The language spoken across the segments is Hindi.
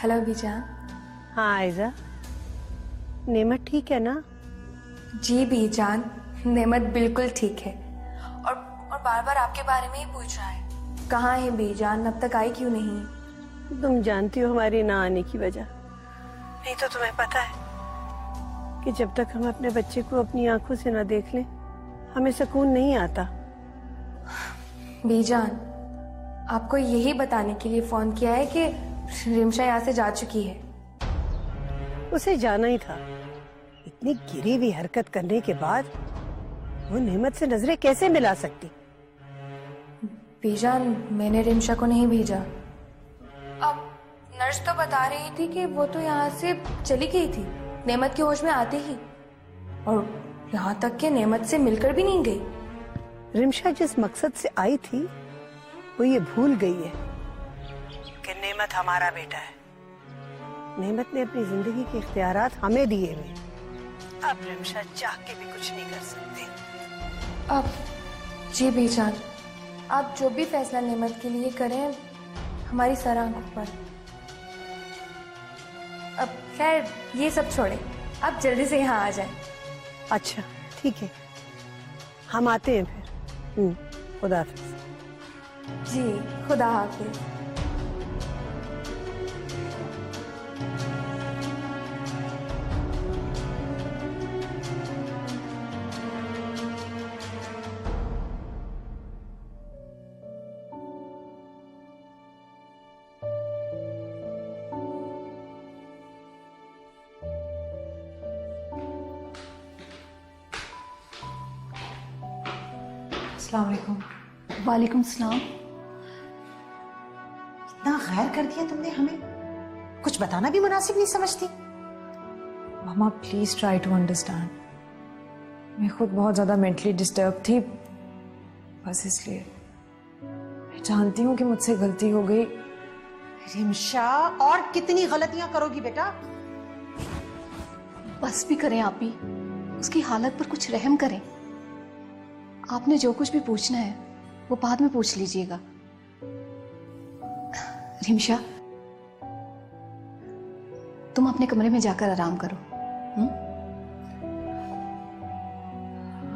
हेलो बीजान। हाँ आयजा, नेमत ठीक है ना? जी बीजान, नेमत बिल्कुल ठीक है और बार बार आपके बारे में ही पूछ रहा है। कहाँ है बीजान, अब तक आई क्यों नहीं? तुम जानती हो हमारी ना आने की वजह। नहीं तो तुम्हें पता है कि जब तक हम अपने बच्चे को अपनी आंखों से ना देख लें हमें सुकून नहीं आता। बीजान, आपको यही बताने के लिए फोन किया है कि रिमशा यहाँ से जा चुकी है। उसे जाना ही था। इतनी गिरी हुई हरकत करने के बाद वो नेमत से नजरें कैसे मिला सकती? बीजान, मैंने रिमशा को नहीं भेजा। अब नर्स तो बता रही थी कि वो तो यहाँ से चली गई थी नेमत के होश में आते ही, और यहाँ तक कि नेमत से मिलकर भी नहीं गई। रिमशा जिस मकसद से आई थी वो ये भूल गई है कि नेमत हमारा बेटा है। नेमत ने अपनी जिंदगी के इख्तियारात हमें दिए हुए। अब रिमशा चाह के भी कुछ नहीं कर सकती। अब जी बीजान, आप जो भी फैसला नेमत के लिए करें हमारी सर आंखों पर। अब खैर ये सब छोड़े, आप जल्दी से यहाँ आ जाएं। अच्छा ठीक है, हम आते हैं फिर। खुदा हाफिज। जी खुदा हाफिज। अस्सलाम वालेकुम। वालेकुम सलाम। इतना गैर कर दिया तुमने हमें, कुछ बताना भी मुनासिब नहीं समझती। मामा प्लीज ट्राई टू अंडरस्टैंड। मैं खुद बहुत ज्यादा मेंटली डिस्टर्ब थी, बस इसलिए। मैं जानती हूँ कि मुझसे गलती हो गई। रिमशा, और कितनी गलतियां करोगी बेटा? बस भी करें आप ही, उसकी हालत पर कुछ रहम करें। आपने जो कुछ भी पूछना है वो बाद में पूछ लीजिएगा। रिमशा, तुम अपने कमरे में जाकर आराम करो।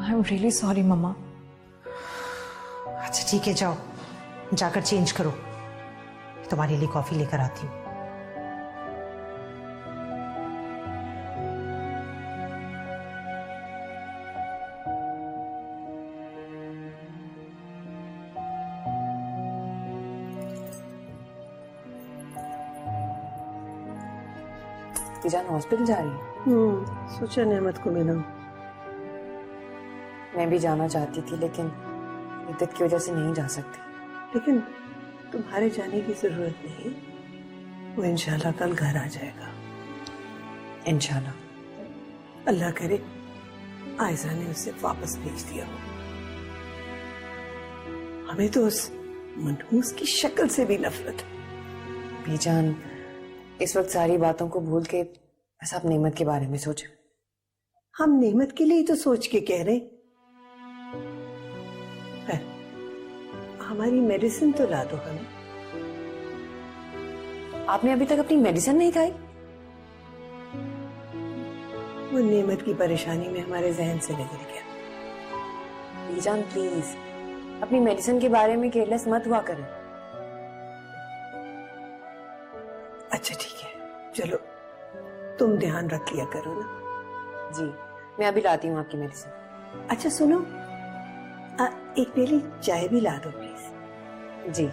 आई एम रियली सॉरी मम्मा। अच्छा ठीक है, जाओ जाकर चेंज करो, तुम्हारे लिए कॉफी लेकर आती हूँ। बीजान हॉस्पिटल जा रही है? सोचा नेमत को मिला। मैं भी जाना चाहती थी लेकिन इद्दत की वजह से नहीं जा सकती। लेकिन तुम्हारे जाने की जरूरत नहीं, वो इंशाल्लाह कल घर आ जाएगा। इंशाल्लाह। अल्लाह करे आयजा ने उसे वापस भेज दिया हो। हमें तो उस मनहूस की शक्ल से भी नफरत है। बीजान, इस वक्त सारी बातों को भूल के बस आप नेमत के बारे में सोचो। हम नेमत के लिए तो सोच के कह रहे। हमारी मेडिसिन तो ला दो हमें। आपने अभी तक अपनी मेडिसिन नहीं खाई? वो नेमत की परेशानी में हमारे जहन से निकल गया। बीजान प्लीज अपनी मेडिसिन के बारे में केयरलेस मत हुआ करें। अच्छा ठीक है, चलो तुम ध्यान रख लिया करो ना। जी मैं अभी लाती हूँ आपकी मेडिसिन। अच्छा सुनो, एक पेली चाय भी ला दो प्लीज। जी।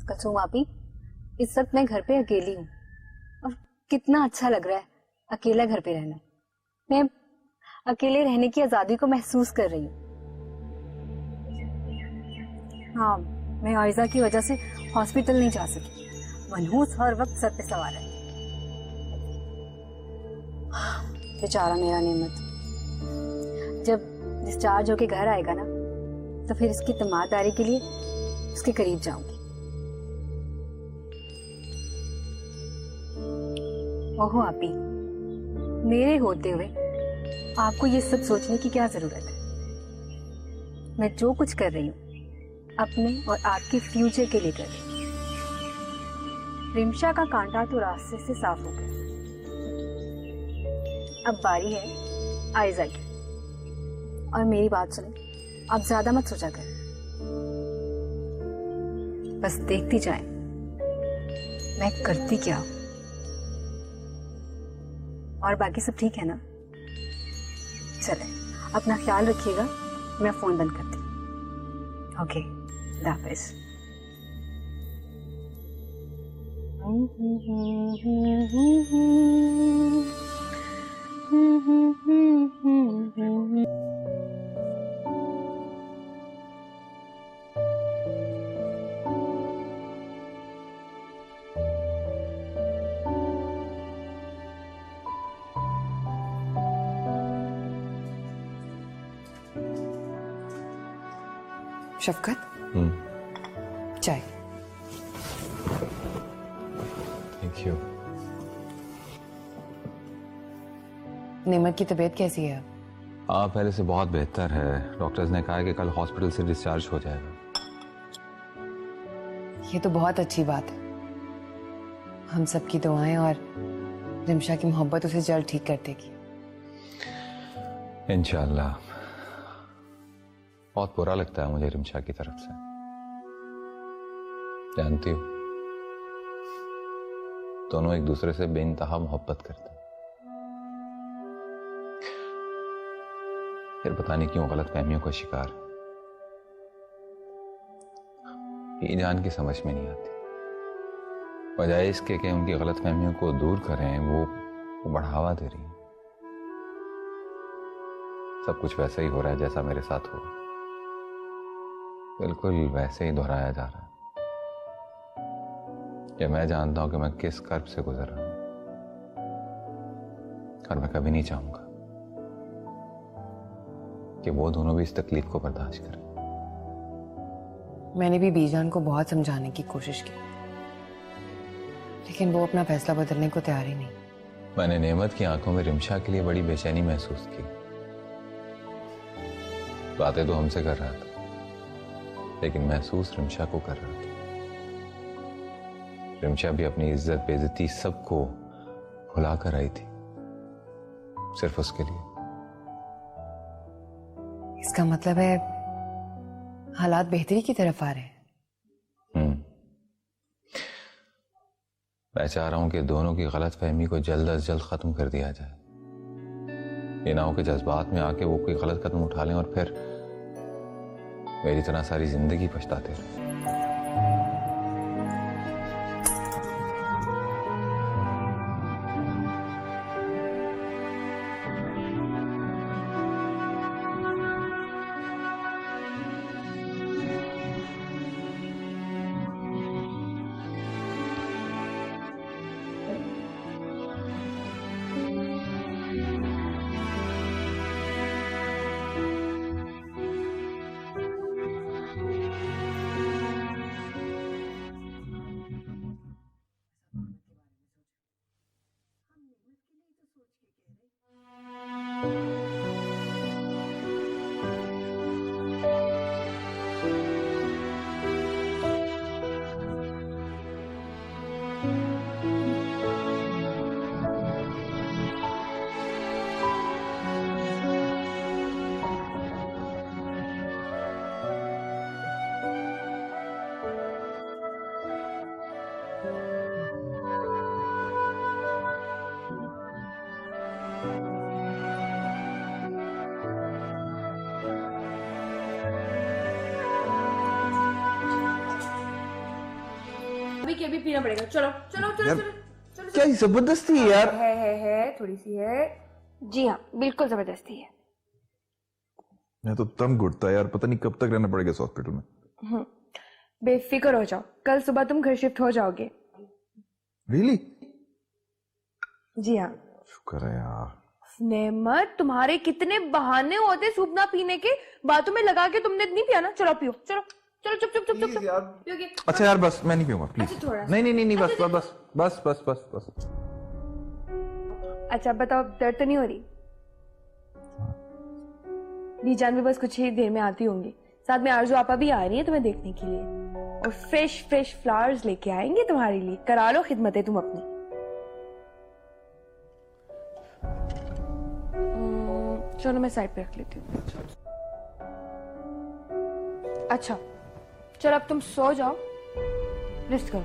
कसम आपी, इस वक्त मैं घर पे अकेली हूँ और कितना अच्छा लग रहा है अकेला घर पे रहना। मैं अकेले रहने की आजादी को महसूस कर रही हूँ। हाँ, मैं आयजा की वजह से हॉस्पिटल नहीं जा सकी। मनहूस हर वक्त सर पे सवार है। बेचारा मेरा नेमत, जब डिस्चार्ज होके घर आएगा ना तो फिर इसकी तमादारी के लिए उसके करीब जाऊंगी। ओहो आपी, मेरे होते हुए आपको ये सब सोचने की क्या जरूरत है? मैं जो कुछ कर रही हूँ अपने और आपके फ्यूचर के लिए कर रही हूँ। रिमशा का कांटा तो रास्ते से साफ हो गया, अब बारी है आयजा की। और मेरी बात सुनो, आप ज्यादा मत सोचा करें, बस देखती जाए मैं करती क्या हूं। और बाकी सब ठीक है ना? चले, अपना ख्याल रखिएगा, मैं फोन बंद करती हूँ। ओके, खुदा हाफिज। शफकत, चाय। Thank you. नेमत की तबीयत कैसी है? हाँ, पहले से बहुत बेहतर है। डॉक्टर्स ने कहा है कि कल हॉस्पिटल से डिस्चार्ज हो जाएगा। ये तो बहुत अच्छी बात है। हम सबकी दुआएं और रिमशा की मोहब्बत उसे जल्द ठीक कर देगी। इंशाल्लाह। बहुत बुरा लगता है मुझे रिमशा की तरफ से, जानती हूँ। दोनों एक दूसरे से बेइंतहा मोहब्बत करते हैं, फिर पता नहीं क्यों गलत फहमियों का शिकार। ये जान की समझ में नहीं आती। बजाय इसके कि उनकी गलत फहमियों को दूर करें, वो बढ़ावा दे रही है। सब कुछ वैसा ही हो रहा है जैसा मेरे साथ हुआ, बिल्कुल वैसे ही दोहराया जा रहा है। ये मैं जानता हूं कि मैं किस कर्ब से गुजर रहा हूं, और मैं कभी नहीं चाहूंगा कि वो दोनों भी इस तकलीफ को बर्दाश्त करें। मैंने भी बीजान को बहुत समझाने की कोशिश की, लेकिन वो अपना फैसला बदलने को तैयार ही नहीं। मैंने नेमत की आंखों में रिमशा के लिए बड़ी बेचैनी महसूस की। बातें तो हमसे कर रहा था, लेकिन महसूस रिमशा को कर रहा था। रिमशा भी अपनी इज्जत बेइज्जती सबको भुला कर आई थी, सिर्फ उसके लिए। इसका मतलब है हालात बेहतरी की तरफ आ रहे हैं। मैं चाह रहा हूं कि दोनों की गलत फहमी को जल्द अज जल्द खत्म कर दिया जाए। ये ना हो कि जज्बात में आके वो कोई गलत कदम उठा लें और फिर मेरी तरह सारी जिंदगी पछताते रहे। अभी के भी पीना पड़ेगा। चलो चलो चलो यार, चलो चलो क्या ये जबरदस्ती है यार? है थोड़ी सी है। जी हाँ, बिल्कुल जबरदस्ती है। मैं तो दम घुटता है यार, पता नहीं कब तक रहना पड़ेगा इस हॉस्पिटल में। बेफिक्र हो जाओ, कल सुबह तुम घर शिफ्ट हो जाओगे। रियली? जी हाँ। शुक्र है यार। नेमत, तुम्हारे कितने बहाने होते सूप ना पीने के, बातों में लगा के तुमने नहीं पिया ना। चलो पियो, चलो चलो, चुप चुप चुप चुप पियोगे? अच्छा यार बस, मैं नहीं पीऊंगा प्लीज। अच्छा, थोड़ा सा। नहीं नहीं नहीं नहीं, बस बस बस बस बस बस। अच्छा बताओ, दर्द तो नहीं हो रही? बीजान भी बस कुछ ही देर में आती होंगी। साथ में आरजू आपा भी आ रही है तुम्हें देखने के लिए, और फ्रेश फ्रेश फ्लावर्स लेके आएंगे तुम्हारे लिए। करा लो खिदमतें तुम अपनी। चलो मैं साइड पे रख लेती हूँ। अच्छा चलो अब तुम सो जाओ, रेस्ट करो।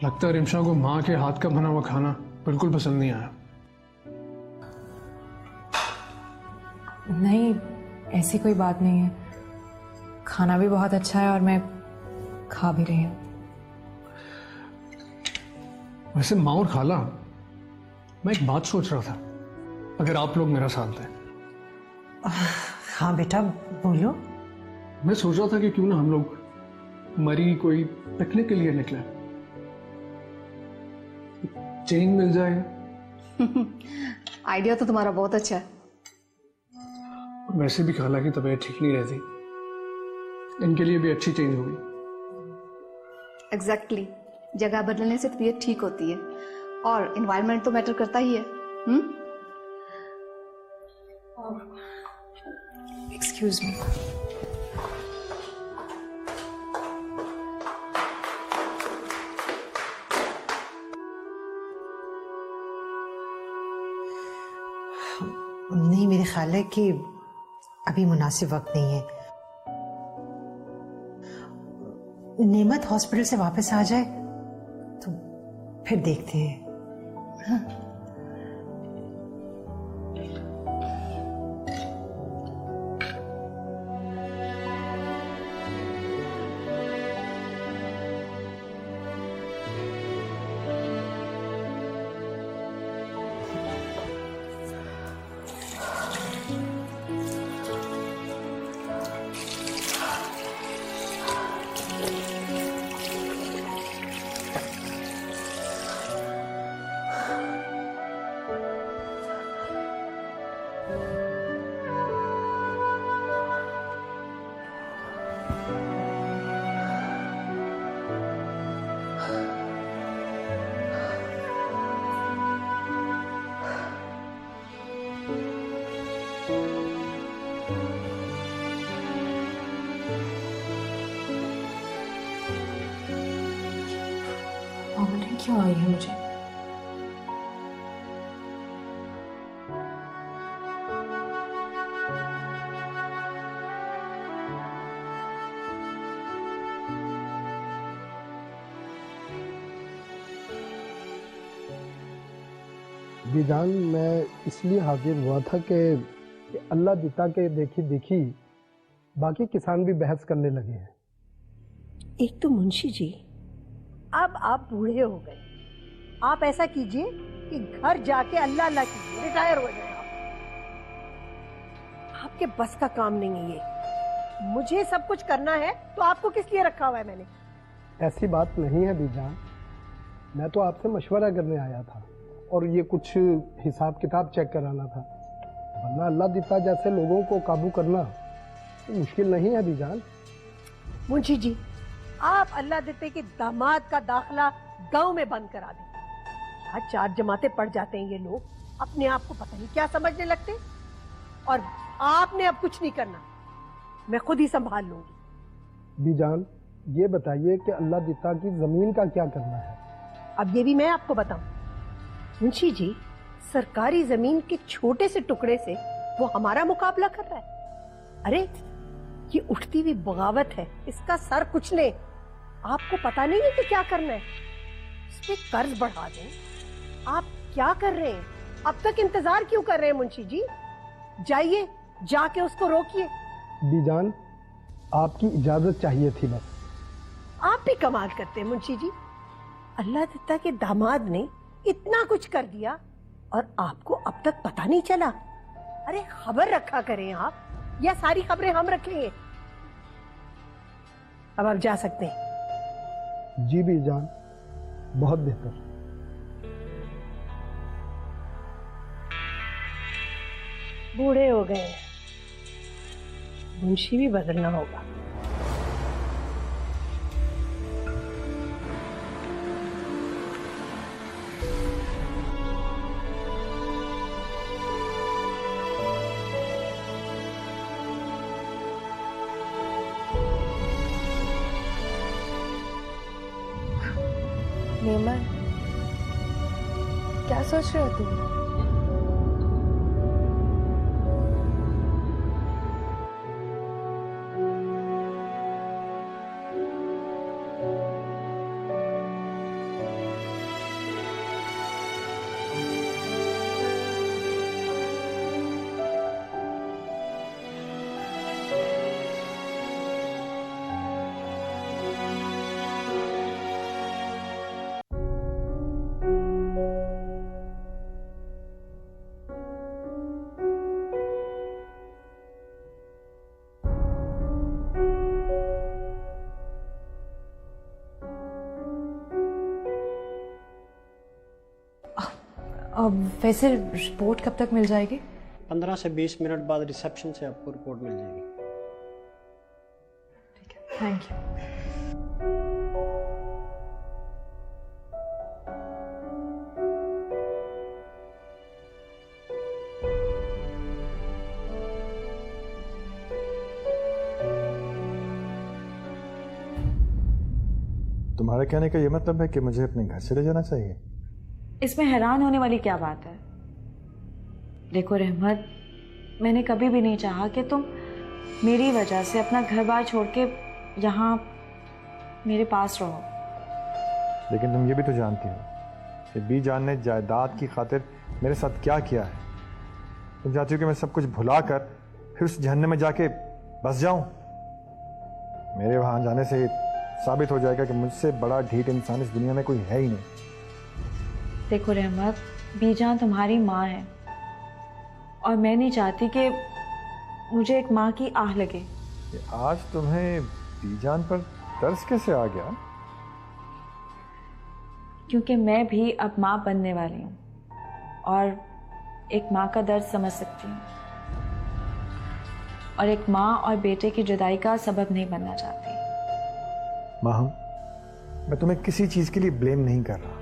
लगता है रिमशा को माँ के हाथ का बना हुआ खाना बिल्कुल पसंद नहीं आया। नहीं, ऐसी कोई बात नहीं है। खाना भी बहुत अच्छा है और मैं खा भी रही हूँ। वैसे माँ और खाला, मैं एक बात सोच रहा था, अगर आप लोग मेरा साथ दें। हाँ बेटा बोलो। मैं सोच रहा था कि क्यों ना हम लोग मरी कोई पिकनिक के लिए निकले, चेंज मिल जाएगा। आइडिया तो तुम्हारा बहुत अच्छा है। और वैसे भी खाला की तबीयत ठीक नहीं रहती, इनके लिए भी अच्छी चेंज होगी। एग्जैक्टली, जगह बदलने से तबीयत ठीक होती है, और एनवायरनमेंट तो मैटर करता ही है। Excuse me. नहीं, मेरे ख्याल है कि अभी मुनासिब वक्त नहीं है। नेमत हॉस्पिटल से वापस आ जाए तो फिर देखते हैं। वॉमिटिंग क्यों आई है मुझे? बीजान, मैं इसलिए हाजिर हुआ था कि अल्लाह दिता के देखी देखी बाकी किसान भी बहस करने लगे हैं। एक तो मुंशी जी, अब आप बूढ़े हो गए, आप ऐसा कीजिए कि घर जाके अल्लाह अल्लाह कीजिए, रिटायर हो जाए आप। आपके बस का काम नहीं है ये। मुझे सब कुछ करना है तो आपको किस लिए रखा हुआ है मैंने? ऐसी बात नहीं है बीजान, मैं तो आपसे मशवरा करने आया था और ये कुछ हिसाब किताब चेक कराना था, वरना अल्लाह दिता जैसे लोगों को काबू करना तो मुश्किल नहीं है बीजान। मुंशी जी, आप अल्लाह देते कि दामाद का दाखला गांव में बंद करा दें। आज 4 जमातें पढ़ जाते हैं ये लोग, अपने आप को पता नहीं क्या समझने लगते। और आपने अब कुछ नहीं करना, मैं खुद ही संभाल लूंगी। बीजान, ये बताइए कि अल्लाह दिता की जमीन का क्या करना है? अब ये भी मैं आपको बताऊं। मुंशी जी, सरकारी जमीन के छोटे से टुकड़े से वो हमारा मुकाबला कर रहा है। अरे ये उठती हुई बगावत है, इसका सर कुछ ले। आपको पता नहीं है कि क्या करना है? इस पे कर्ज बढ़ा दें। आप क्या कर रहे हैं? अब तक इंतजार क्यों कर रहे हैं मुंशी जी? जाइए, जाके उसको रोकिए। बीजान, आपकी इजाजत चाहिए थी बस। आप भी कमाल करते हैं मुंशी जी। अल्लाह दिता के दामाद ने इतना कुछ कर दिया और आपको अब तक पता नहीं चला। अरे खबर रखा करें आप, या सारी खबरें हम रखेंगे? अब आप जा सकते हैं। जी बीजान, बहुत बेहतर। बूढ़े हो गए हैं, मुंशी भी बदलना होगा। नेमत, क्या सोच रहे हो तुम? वैसे रिपोर्ट कब तक मिल जाएगी? 15 से 20 मिनट बाद रिसेप्शन से आपको रिपोर्ट मिल जाएगी। ठीक है, थैंक यू। तुम्हारे कहने का ये मतलब है कि मुझे अपने घर चले जाना चाहिए? इसमें हैरान होने वाली क्या बात है? देखो रहमत, मैंने कभी भी नहीं चाहा कि तुम मेरी वजह से अपना घर बार छोड़ के यहाँ मेरे पास रहो। लेकिन तुम ये भी तो जानती हो कि बीजान ने जायदाद की खातिर मेरे साथ क्या किया है। तुम चाहती हो कि मैं सब कुछ भुला कर फिर उस जहन्नम में जाके बस जाऊं? मेरे वहां जाने से साबित हो जाएगा कि मुझसे बड़ा ढीठ इंसान इस दुनिया में कोई है ही नहीं। देखो रहमत, बीजान तुम्हारी माँ है और मैं नहीं चाहती कि मुझे एक माँ की आह लगे। आज तुम्हें बीजान पर तरस कैसे आ गया? क्योंकि मैं भी अब माँ बनने वाली हूँ और एक माँ का दर्द समझ सकती हूँ और एक माँ और बेटे की जुदाई का सबब नहीं बनना चाहती। माँ, मैं तुम्हें किसी चीज के लिए ब्लेम नहीं कर रहा।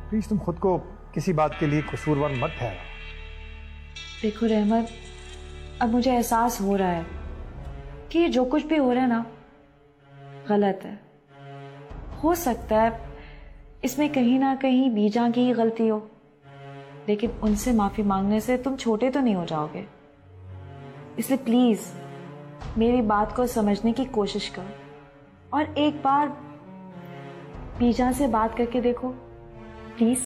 प्लीज तुम खुद को किसी बात के लिए कसूरवार मत ठहराओ। देखो रहमत, अब मुझे एहसास हो रहा है कि जो कुछ भी हो रहा है ना गलत है। हो सकता है इसमें कहीं ना कहीं बीजा की ही गलती हो, लेकिन उनसे माफी मांगने से तुम छोटे तो नहीं हो जाओगे। इसलिए प्लीज मेरी बात को समझने की कोशिश करो और एक बार बीजा से बात करके देखो प्लीज।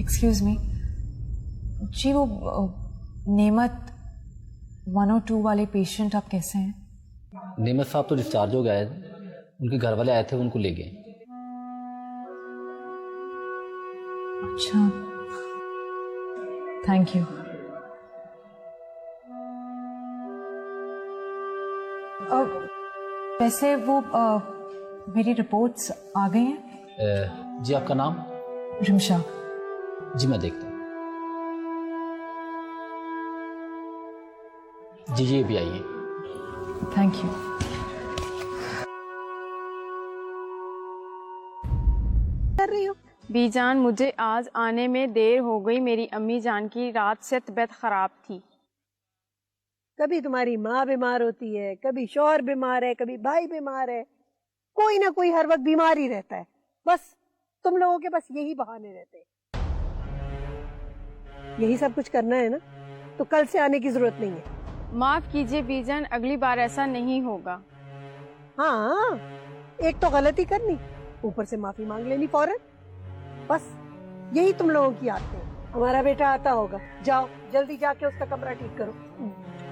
एक्सक्यूज मी जी, वो नेमत 102 वाले पेशेंट आप कैसे हैं? नेमत साहब तो डिस्चार्ज हो गए, उनके घर वाले आए थे, उनको ले गए। अच्छा, थैंक यू। वैसे वो मेरी रिपोर्ट्स आ गई हैं। जी, आपका नाम? रिमशा। जी, मैं देखता हूँ। जी जी, अभी आइए। Thank you. कर रही हो? बीजान, मुझे आज आने में देर हो गई। मेरी अम्मी जान की रात से तबीयत खराब थी। कभी तुम्हारी माँ बीमार होती है, कभी शौहर बीमार है, कभी भाई बीमार है, कोई ना कोई हर वक्त बीमार ही रहता है। बस तुम लोगों के बस यही बहाने रहते हैं। यही सब कुछ करना है ना, तो कल से आने की जरूरत नहीं है। माफ कीजिए बीजान, अगली बार ऐसा नहीं होगा। हाँ, एक तो गलती करनी ऊपर से माफी मांग लेनी फौरन। बस यही तुम लोगों की आदत है। हमारा बेटा आता होगा, जाओ जल्दी जाके उसका कमरा ठीक करो।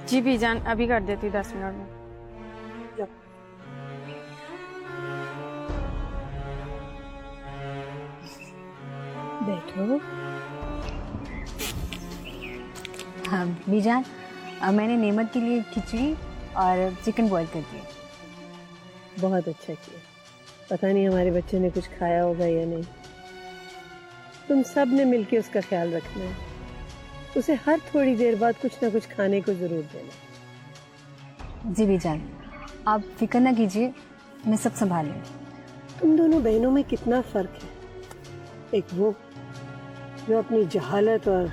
जी बीजान, अभी कर देती हूँ 10 मिनट में। जाओ। बैठो। हाँ बीजान, मैंने नेमत के लिए खिचड़ी और चिकन बॉईल कर दिया। बहुत अच्छा किया। पता नहीं हमारे बच्चे ने कुछ खाया होगा या नहीं। तुम सब ने मिलके उसका ख्याल रखना है। उसे हर थोड़ी देर बाद कुछ ना कुछ खाने को जरूर देना। जी बीजान, आप फिक्र ना कीजिए, मैं सब संभाल लूँगी। तुम दोनों बहनों में कितना फर्क है। एक वो जो अपनी जहालत और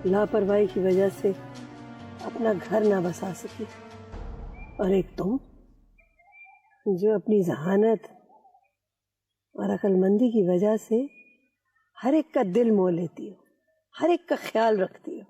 लापरवाही की वजह से अपना घर ना बसा सकी, और एक तुम जो अपनी जहानत और अक्लमंदी की वजह से हर एक का दिल मोह लेती हो, हर एक का ख्याल रखती हो।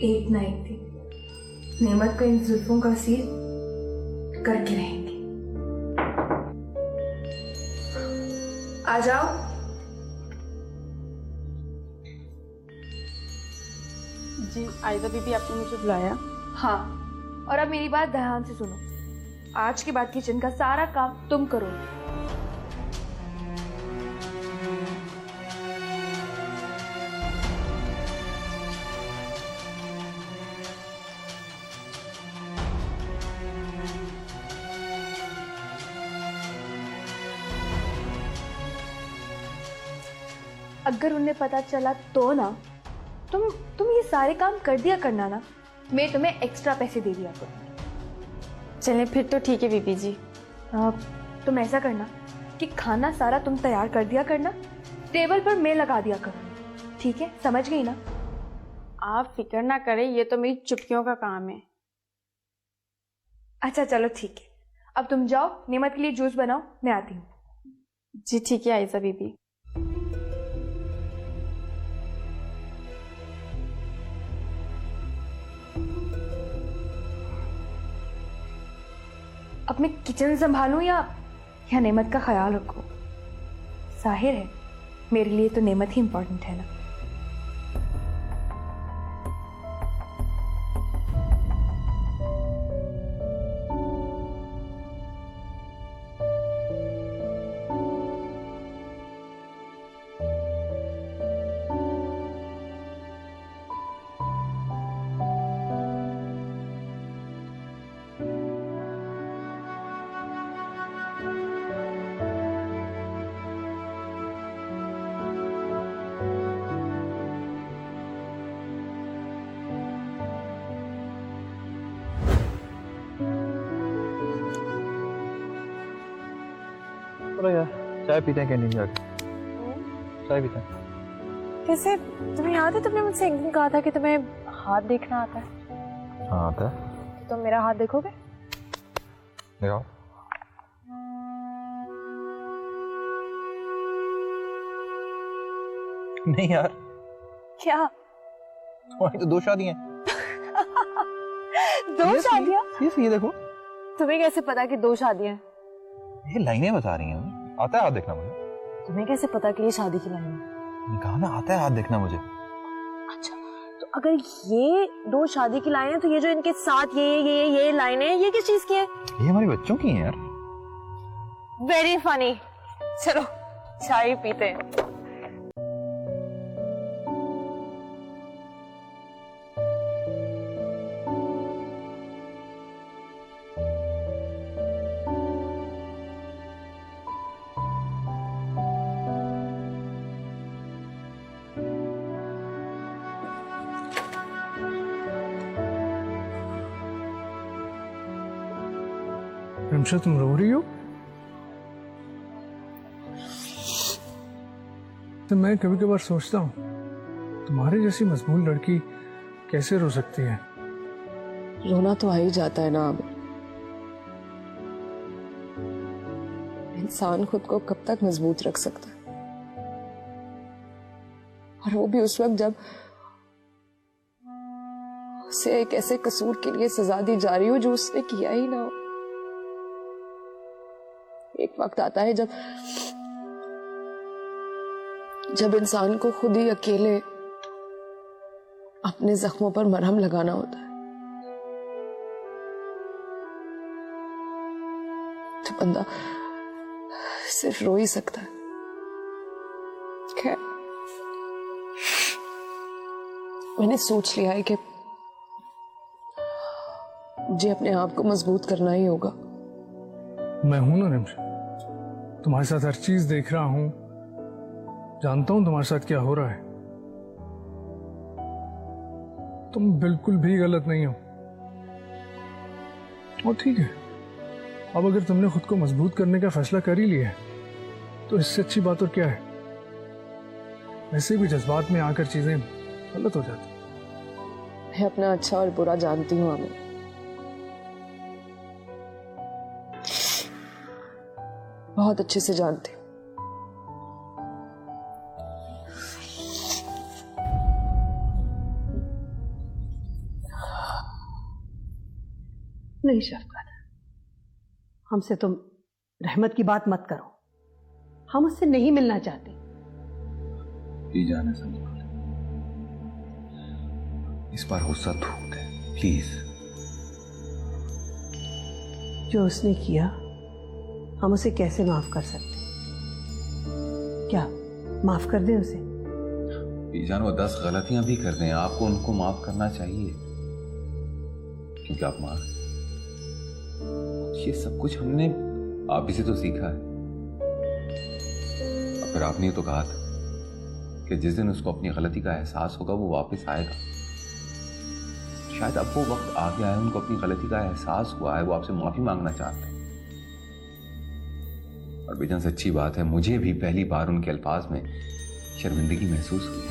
एक ना एक दिन नेमत को इन जुल्फों का सीर करके रहेंगे। आ जाओ। जी आयदा बीबी, आपने मुझे बुलाया? हाँ, और अब मेरी बात ध्यान से सुनो। आज के बाद किचन का सारा काम तुम करो। अगर उन्हें पता चला तो ना, तुम ये सारे काम कर दिया करना ना, मैं तुम्हें एक्स्ट्रा पैसे दे दिया करूँ। चलें फिर तो ठीक है बीबी जी। तुम ऐसा करना कि खाना सारा तुम तैयार कर दिया करना, टेबल पर मैं लगा दिया करूँ। ठीक है, समझ गई ना? आप फिक्र ना करें, ये तो मेरी चुटकियों का काम है। अच्छा चलो ठीक है, अब तुम जाओ नेमत के लिए जूस बनाओ, मैं आती हूँ। जी ठीक है आयजा बीबी। अब मैं किचन संभालूं या नेमत का ख्याल रखूं? जाहिर है मेरे लिए तो नेमत ही इंपॉर्टेंट है ना। चलो यार, चाय पीते हैं कैंटीन जाके। चाय पीते हैं। कैसे? तुम्हें याद है तुमने मुझसे एक दिन कहा था कि तुम्हें हाथ देखना आता है? हाँ आता है। तो तुम मेरा हाथ देखोगे? दिखाओ। नहीं यार। क्या? तुम्हारी तो 2 शादियां हैं। दो शादियां? ये देखो, तुम्हें कैसे पता कि 2 शादियां हैं? ये लाइनें बता रही हैं। आता है हाथ देखना मुझे। तुम्हें कैसे पता कि ये शादी की लाइन है? कहा ना, आता है हाथ देखना मुझे। अच्छा, तो अगर ये 2 शादी की लाइन है तो ये जो इनके साथ ये लाइनें हैं, ये किस चीज की है? ये हमारे बच्चों की हैं यार। Very funny. चलो चाय पीते हैं। रिमशा, तुम रो रही हो? तो मैं कभी कभार सोचता हूँ तुम्हारे जैसी मजबूर लड़की कैसे रो सकती है। रोना तो आ ही जाता है ना अब। इंसान खुद को कब तक मजबूत रख सकता है, और वो भी उस वक्त जब उसे एक ऐसे कसूर के लिए सजा दी जा रही हो जो उसने किया ही ना हो। एक वक्त आता है जब इंसान को खुद ही अकेले अपने जख्मों पर मरहम लगाना होता है, तो बंदा सिर्फ रो ही सकता है। खैर, मैंने सोच लिया है कि मुझे अपने आप को मजबूत करना ही होगा। मैं हूं ना रिमशा, तुम्हारे साथ हर चीज देख रहा हूं, जानता हूं तुम्हारे साथ क्या हो रहा है। तुम बिल्कुल भी गलत नहीं हो। और ठीक है, अब अगर तुमने खुद को मजबूत करने का फैसला कर ही लिया है तो इससे अच्छी बात और क्या है। वैसे भी जज्बात में आकर चीजें गलत हो जाती। मैं अपना अच्छा और बुरा जानती हूँ आमिर। बहुत अच्छे से जानती हूँ। नहीं शफकत, हमसे तुम रहमत की बात मत करो। हम उससे नहीं मिलना चाहते। ये जाने समझो, इस बार गुस्सा थूक दे प्लीज। जो उसने किया हम उसे कैसे माफ कर सकते? क्या माफ कर दें उसे? बीजान, वो 10 गलतियां भी कर दें, आपको उनको माफ करना चाहिए, क्योंकि आप मां। ये सब कुछ हमने आप ही से तो सीखा है। और फिर आपने तो कहा था कि जिस दिन उसको अपनी गलती का एहसास होगा वो वापस आएगा। शायद अब वो वक्त आ गया है, उनको अपनी गलती का एहसास हुआ है, वो आपसे माफी मांगना चाहते हैं। और बेजान सच्ची बात है, मुझे भी पहली बार उनके अल्फाज में शर्मिंदगी महसूस हुई।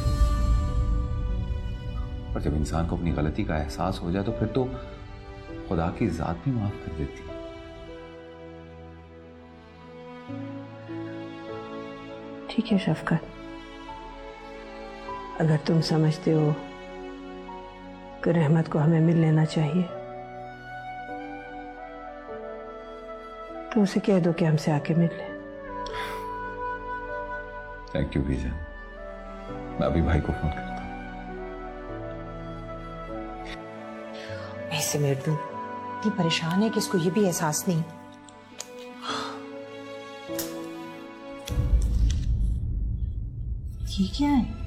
पर जब इंसान को अपनी गलती का एहसास हो जाए तो फिर तो खुदा की जात भी माफ कर देती है। ठीक है शफकत, अगर तुम समझते हो कि रहमत को हमें मिल लेना चाहिए तो उसे कह दो कि हमसे आके मिल ले। थैंक यू बीजा, मैं अभी भाई को फोन करता हूँ। मैं इसे मेट दूं, इतनी परेशान है कि इसको ये भी एहसास नहीं। ये क्या है?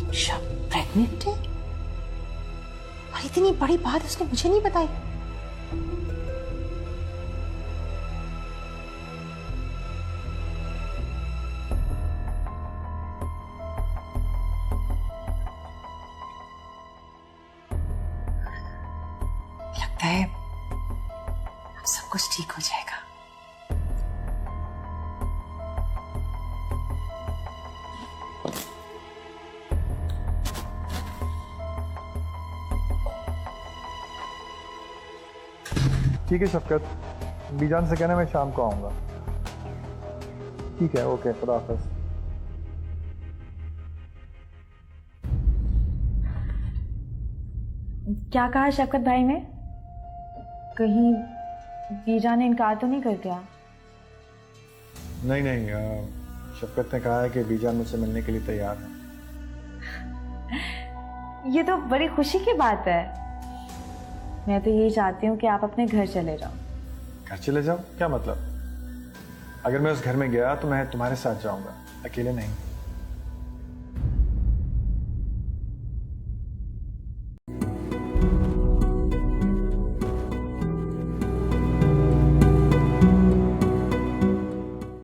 रिक्षा प्रेग्नेंट है? और इतनी बड़ी बात उसने मुझे नहीं बताई। लगता है अब सब कुछ ठीक हो जाएगा। ठीक है शफकत, बीजान से कहना मैं शाम को आऊँगा। ठीक है, ओके, खुदा हाफिज़। क्या कहा शफकत भाई ने? कहीं बीजा ने इनकार तो नहीं कर दिया? नहीं नहीं, शफकत ने कहा है कि बीजान मुझसे मिलने के लिए तैयार है। ये तो बड़ी खुशी की बात है। मैं तो यही चाहती हूँ कि आप अपने घर चले जाओ। घर चले जाओ? क्या मतलब? अगर मैं उस घर में गया तो मैं तुम्हारे साथ जाऊंगा, अकेले नहीं।